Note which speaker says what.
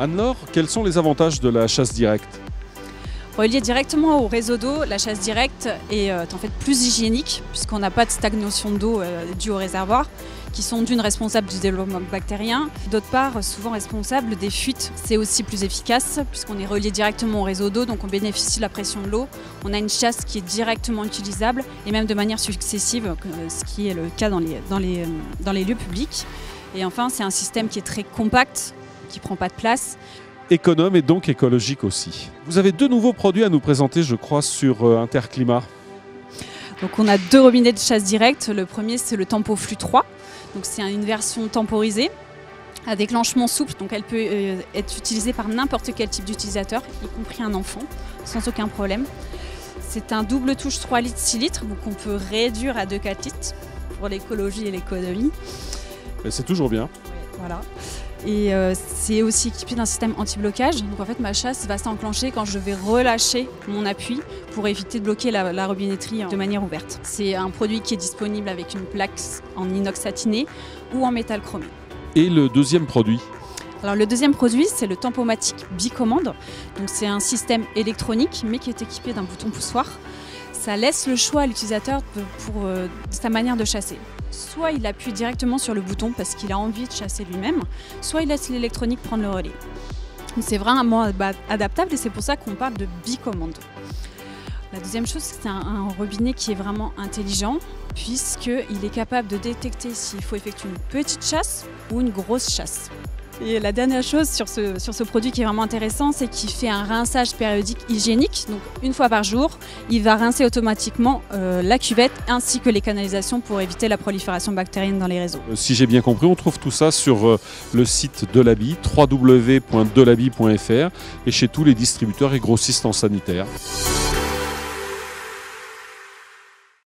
Speaker 1: Anne-Laure, quels sont les avantages de la chasse directe?
Speaker 2: Relié directement au réseau d'eau, la chasse directe est en fait plus hygiénique puisqu'on n'a pas de stagnation d'eau due au réservoir, qui sont d'une responsables du développement bactérien, d'autre part souvent responsables des fuites. C'est aussi plus efficace puisqu'on est relié directement au réseau d'eau, donc on bénéficie de la pression de l'eau. On a une chasse qui est directement utilisable et même de manière successive, ce qui est le cas dans les lieux publics. Et enfin, c'est un système qui est très compact, qui ne prend pas de place.
Speaker 1: Économe et donc écologique aussi. Vous avez 2 nouveaux produits à nous présenter, je crois, sur Interclimat.
Speaker 2: Donc on a 2 robinets de chasse directe. Le premier, c'est le TempoFlux 3. Donc c'est une version temporisée à déclenchement souple. Donc elle peut être utilisée par n'importe quel type d'utilisateur, y compris un enfant, sans aucun problème. C'est un double touche 3 litres, 6 litres, donc on peut réduire à 2-4 litres pour l'écologie et l'économie.
Speaker 1: C'est toujours bien.
Speaker 2: Voilà. Et c'est aussi équipé d'un système anti-blocage. Donc en fait, ma chasse va s'enclencher quand je vais relâcher mon appui pour éviter de bloquer la robinetterie de manière ouverte. C'est un produit qui est disponible avec une plaque en inox satiné ou en métal chromé.
Speaker 1: Et le deuxième produit?
Speaker 2: Alors le deuxième produit, c'est le Tempomatic Bicommande. Donc c'est un système électronique mais qui est équipé d'un bouton poussoir. Ça laisse le choix à l'utilisateur pour sa manière de chasser. Soit il appuie directement sur le bouton parce qu'il a envie de chasser lui-même, soit il laisse l'électronique prendre le relais. C'est vraiment adaptable et c'est pour ça qu'on parle de bicommande. La deuxième chose, c'est un robinet qui est vraiment intelligent puisqu'il est capable de détecter s'il faut effectuer une petite chasse ou une grosse chasse. Et la dernière chose sur ce produit qui est vraiment intéressant, c'est qu'il fait un rinçage périodique hygiénique. Donc une fois par jour, il va rincer automatiquement la cuvette ainsi que les canalisations pour éviter la prolifération bactérienne dans les réseaux.
Speaker 1: Si j'ai bien compris, on trouve tout ça sur le site Delaby, www.delaby.fr et chez tous les distributeurs et grossistes en sanitaire.